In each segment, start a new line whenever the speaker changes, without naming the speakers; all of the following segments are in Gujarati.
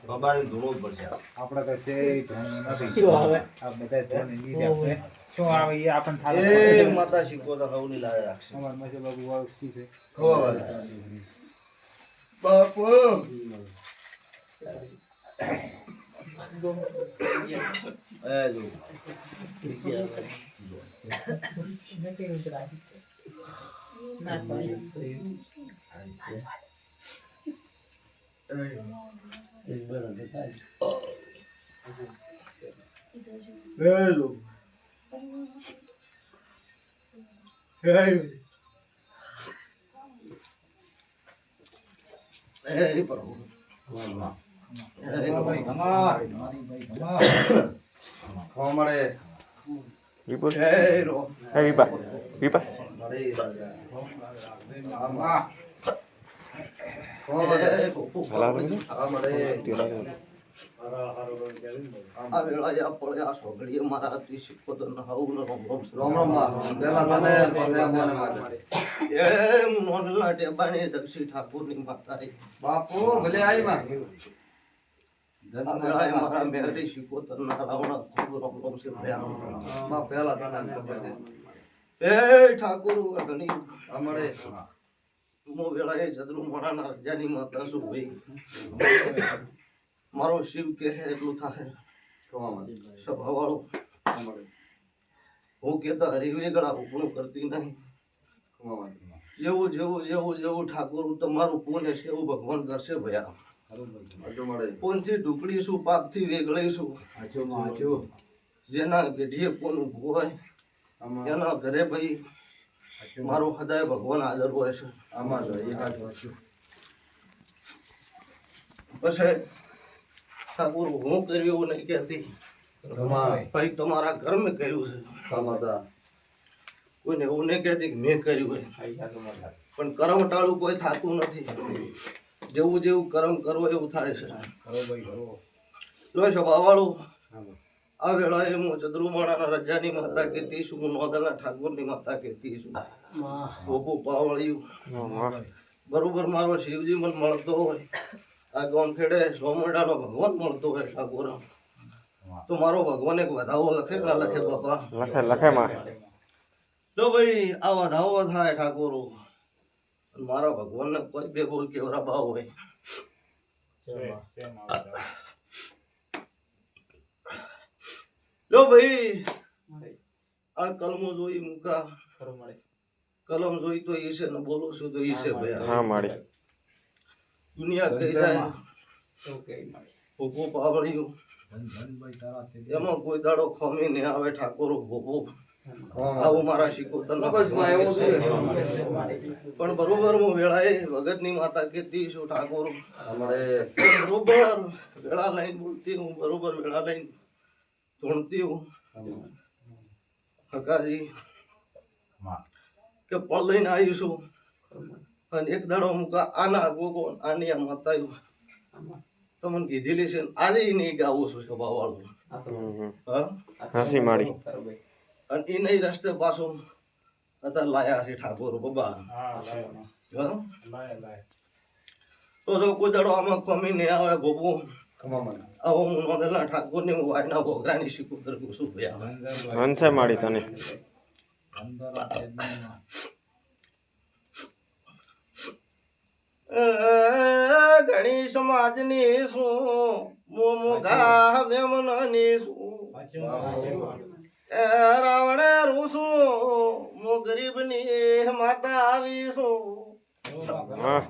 બાબાને ધૂણો પડશે
આપણે તો તે ધૂણ નથી આ બધા ધૂણ નીચે છે શું આવે એ આપણને થાળ
એ માતા શીખો તો હવની લાય રાખશે
અમાર મસે બાબુ વાવસી છે
બાપુ એ જો Hello. Hey. Hey, bro.
ભાઈ અમાર
કોમડે
વિપુલ
hey ro
હે વિપા વિપા
મરે
આમાં
કોમડે
હલા
મરે
તેલા
આ વેળા આ પડે આ સોગડીએ મારા અતિ શીખો તો ન હાઉ ન રોમ
પેલા તને મને મારે
એ મોનલા ટેબાની દક્ષી ઠાકોરની માતા
બાપુ ભલે આવી માં
આ વેળા મારા મેરી શીખો તો ન રાવણા રોમ સે ભયા
માં પેલા તને
એ ઠાકોર ઘણી
અમારે
મો વેળા એ જદરુ મોરાના રજાની માતા શું ભાઈ મારો શિવ કે હે એટલું થાય સ્વભાવવાળો હું કેતા હરિવેગળા ઉપણું કરતી નહીં જેવું જેવું જેવું જેવું ઠાકોર તમારું પુણ્ય છે એવું ભગવાન કરશે ભયા પુણથી ઢુકડીશું પાપથી વેગળીશું જેના પેઢીએ કોણ ઊભું હોય એના ઘરે ભાઈ મારો હદાય ભગવાન હાજર હોય છે
આમાં
પછી ઠાકોર હું કર્યું એવું નહીં કહેતી ભાઈ તમારા ઘર મેં કર્યું છે કોઈને એવું નહીં કહેતી કે મેં કર્યું હોય પણ કર્મ ટાળું કોઈ થતું નથી જેવું જેવું કર્મ કરવો એવું થાય છે લો સ્વભાવવાળું આ વેળાએ હું ચંદ્રુમાણાના રજાની માતા કહેતી છું હું નોંધના ઠાકોરની માતા કહેતી છું ભોપું પાવળિયું બરોબર મારો શિવજી મને મળતો હોય આ ગોમખેડે સોમરડાનો ભગવાન મળતો હોય ઠાકોર તો મારો ભગવાન એક વધાવો લખે ના લખે બાપા
લખે લખે માં
તો ભાઈ આ વધાવો થાય ઠાકોરો મારા ભગવાનને કોઈ બે બોલ કેવરા ભાવ હોય લો ભાઈ આ કલમો જોઈ મુકા કલમ જોઈ તો ઈ છે ને બોલું છું તો ઈ છે ભાઈ
હા માડી
દુનિયા કઈ જાય ભોપો પાવળિયું એમાં કોઈ દાડો ખમી ને આવે ઠાકોરો ભોપો આવું મારા શીખોતર પણ બરોબર હું વેળાએ ભગતની માતા કહેતી છું ઠાકોર બરોબર વેળા લઈને બોલતી હું બરોબર વેળા લઈને ધૂણતી હું હકાજી કે પળ લઈને આવીશું અને એક દાડો મુકા આના ગોગો આની આ માતાયું તમને કીધેલી છે આજે નહીં ગાવું છું સ્વભાવવાળું હા
હાસી માડી
અને એ નહીં રસ્તે પાછું અત્યારે લાયા છે ઠાકોર બાબા તો જો કોઈ દાડો આમાં ખમી નહીં આવે ગોબો આવો હું નોંધેલા ઠાકોરની હું વાયના ભોગરાની શીખું કરું છું ભયા
હંસે માડી તને
ઘણી સમાજની શું મોમોઘા મેમનની શું રાવણે રૂસું મો ગરીબની માતા આવીશું
હા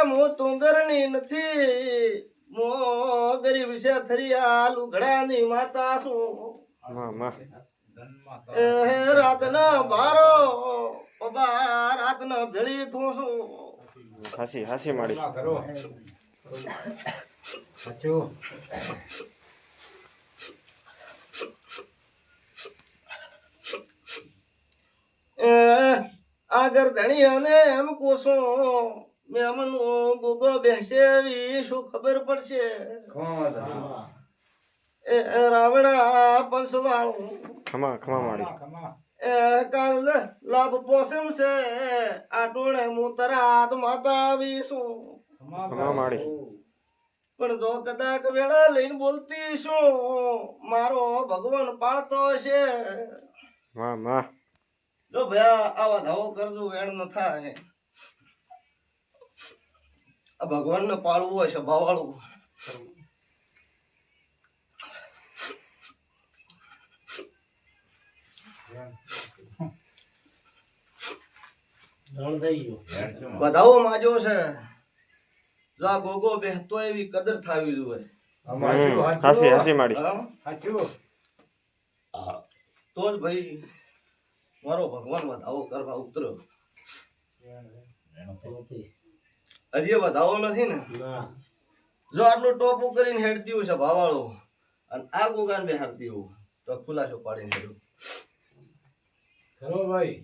મો તુંગરની નથી મો ગરીબ છે થરિયા લુગડાની માતા શું
માં માં
રાતના બારો બાબા રાતના ભેળી તું શું
હાસી હાસી માડી આગળ ધણી અને એમ કોસો મેં અમનો ગોગો બેસે એવી શું ખબર પડશે એ રાવણા પંચવાળું ખમા ખમા માડી કાલ લાભ પોસમ છે આ ટોળે હું તરાત માતા આવીશું પણ જો કદાચ વેળા લઈને બોલતી શું મારો ભગવાન પાળતો છે જો ભયા આવા ધાવો કરજો વેણ ન થાય આ ભગવાન ને પાળવું હોય છે ભાવાળું બધાઓ માજો છે જો આ ગોગો બેહતો એવી કદર થાવી જોઈએ હા? તો જ ભાઈ મારો ભગવાન વધાવો કરવા ઉતર્યો હજી એ વધાવો નથી ને જો આટલું ટોપું કરીને હેડતી હોય છે ભાવાળો અને આ ગોગાને બેહાડતી હોય તો ખુલાસો પાડીને હેડું
ખરો ભાઈ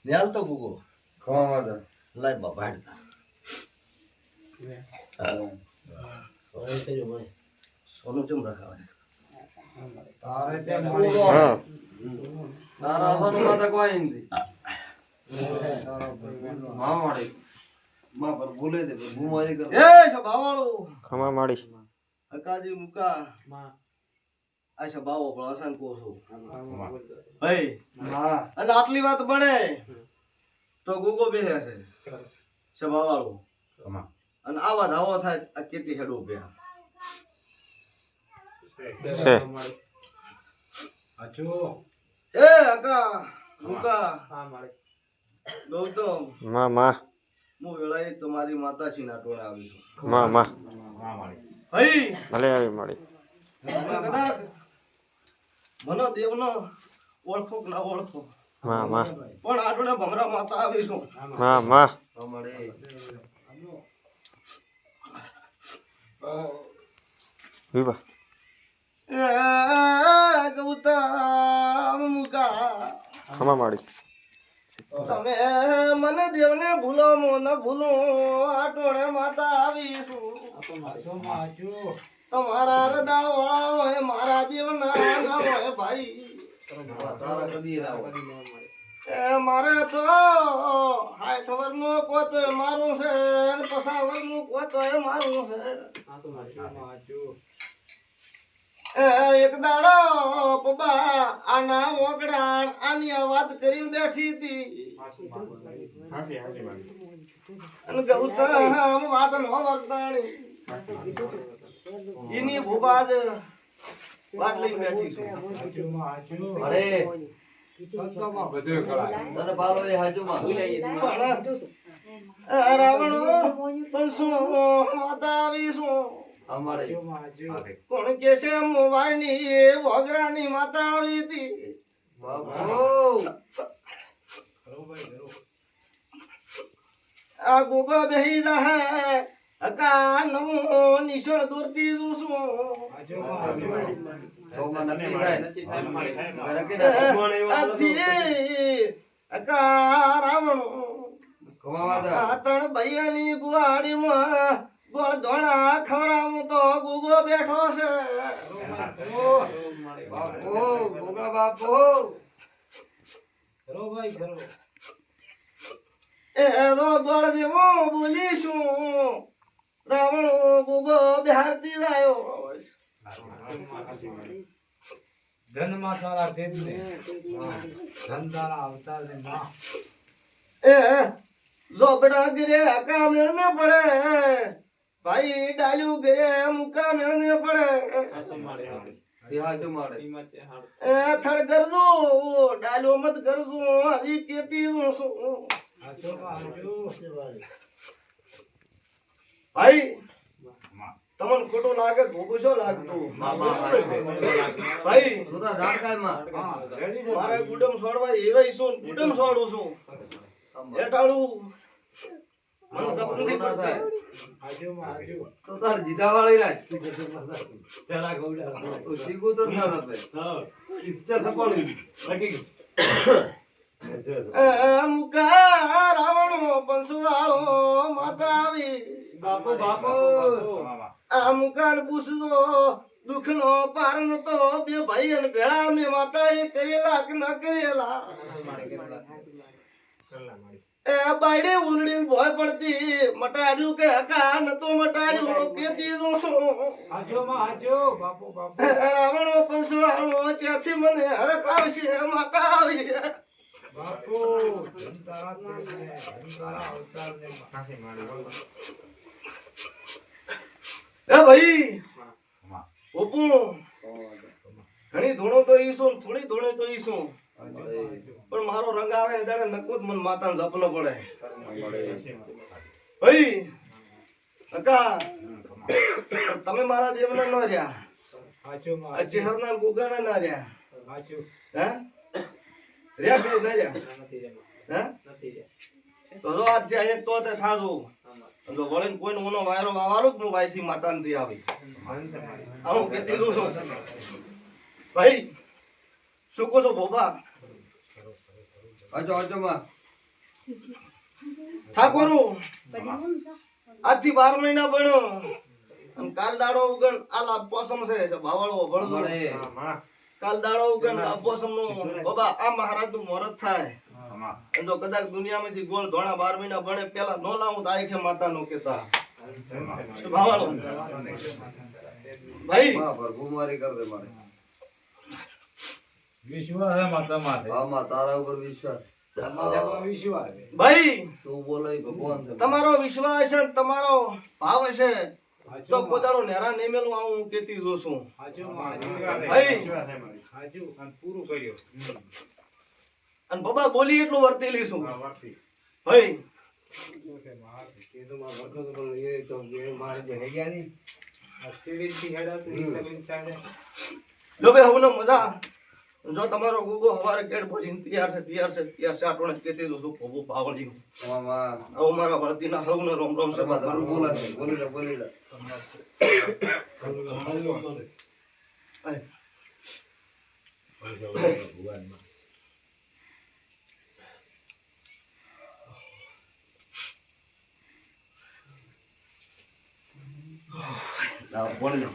ન્યાલ તો ગોગો
ખમા માતા
લાય બાપા હેડતા સોનું ચમ રખાવે
તારે તે
તારા સોનું માતા કોઈ નથી માં માડી માં પર બોલે દે હું મારી કર
એ સભાવાળો
ખમા માડી
અકાજી મુકા આ સભાવો પણ અસન કોસો ભાઈ
હા
અને આટલી વાત બને તો ગોગો બેહે છે સભાવાળો અને આવા ધાવો થાય આ કેતી હેડો બેહા
છે
હાચુ
એ અકા મુકા ગૌતમ
માં
હું વેળાએ તમારી માતાજી ના ટોળે આવીશું ભાઈ
ભલે આવી મળી
કદાચ મનો દેવનો ઓળખો કે ના ઓળખો પણ આટોડે ભમરા માતા આવીશું
અમારે
વિવા
ગૌતમ મુકા
ખમા માડી
તમે મને દેવને ભૂલો મો ન ભૂલો આટોડે માતા આવીશું તમારા હૃદય વાળા હોય મારા દેવના ના હોય ભાઈ
તારા કદી ના
મારે તો 60 વર્ષનું કોતોય મારું છે અને 50 વર્ષનું કોતોય મારું છે એક દાડો પપ્પા આના ઓગડા આની આ વાત કરીને બેઠી હતી અને ગૌતમ વાત નો વર્તાણી એની ભૂપા જ વાત લઈને બેઠી છે
અરે
બધું કરાય
તને બાલો એ હાજુમાં
રાવણ પણ શું માતા આવીશું
અમારે
કોણ કે છે મોવાઈની એ વગરાની માતા આવી હતી
બાપુ
આ ગોગો બેહી રહે અકા નમો નિશળ દૂરતી છું
ચોમાં નક્કી થાય
આથી અકા રાવણ
ખમા માતા
આ ત્રણ ભૈયાની ગુવાડીમાં ગોળ ધોણા ખવડાવું તો ગુગો બેઠો છે
બાપુ ગોગા બાપુ
ખરો ભાઈ ખરો
એ તો ગોળ દેવો બોલીશું રાવણ ગુગો બિહારતી રહ્યો
જન્મ તારા તેજને ધન તારા અવતાર ને માં
એ ઝોપડા ગીરે હકા મેળને પડે ભાઈ ડાલ્યું ગીરે મુકા મેળને પડે
એ હાજુમાડે
એ થડ કરજો ડાલ્યો મત કરજો હજી કેતી હું છું ભાઈ તમને ખોટું લાગે ભોગું છો લાગતું ભાઈ
તું તો જાણકાય માં
મારે ગુડમ છોડવા એવા શું ગુડમ છોડું છું એટાળું
મને ખબર નથી
ના થાય
હાજુ
તો તાર જીધા વાળી રાખ તો શીખું તો ના થાય
મુકા રાવણો પંસવાળો માતા આવી
બાપુ બાપુ
આ મુકાન પૂછજો દુઃખનો પાર નતો બે ભાઈ અને ભેળા મે માતા એ કરેલા કે ન કરેલા એ બાયડે ઉલડી ભોય પડતી મટાડ્યું કે હકા નતો મટાડ્યું કે દીધું શું
હાજો માં હાજો બાપુ બાપુ
રાવણો પંસવાળો ત્યાંથી મને હરખ આવશે માતા આવી
બાપુ ધનતારા અવતાર ને માથે મારી
એ ભાઈ ઓપુ ઘણી ધૂણો તો ઈશું થોડી ધૂણે તો ઈશું પણ મારો રંગ આવે ને ત્યારે નકો જ મને માતાને જપનો પડે ભાઈ કાકા તમે મારા દેવના ન રહ્યા
હાજો માં
આ ચેહરના ગુગાના ના રહ્યા
હાજો
હે રહ્યા કે ના રહ્યા
નથી રે
હે
નથી રે
તો જો આજ એક તો તે થાજો જો વળીને કોઈનો ઓનો વાયરો વાવારો જ હું વાયથી માતાને દી આવી આવું કેતી દઉં છું ભાઈ શું કહો છો ભોપા
હાજો હાજો માં
ઠાકોરો આજથી 12 મહિના બન્યો અને કાલ દાડો ઉગન આ પોસમ છે બાવાળો ભળદો
મળે
કાલ દાડો ઉગન આ પોસમ નું બાબા આ મહારાજ નું મુહૂર્ત થાય અને જો કદાચ દુનિયામાંથી ગોળ ધોણા 12 મહિના બને પેલા નો લાવું તારીખે માતા નું કેતા બાવાળો ભાઈ
માં ભરભૂ મારી કર દે મારે
વિશ્વાસ હે માતા માથે
આમાં તારા ઉપર વિશ્વાસ
વિશ્વાસ હે
ભાઈ
તું બોલે ભગવાન છે
તમારો વિશ્વાસ છે તમારો ભાવ છે તો પોતાનો નેરા નેમેલું આવું હું કેતી જોશું
હાજો માં
ભાઈ
હાજો અને પૂરું કર્યો
અને બાબા બોલી એટલું વર્તેલી છું
વાર્તી
ભાઈ લો બે હવે મજા જો તમારો ગુગો હવારે કેડ ભજીને તૈયાર છે આટોણે કેતી દઉં છું ખૂબ પાવળી
આમાં
હવે મારા ભરતીના હવને રોમ રોમ છે
તારું બોલે બોલી લે
બોલી લો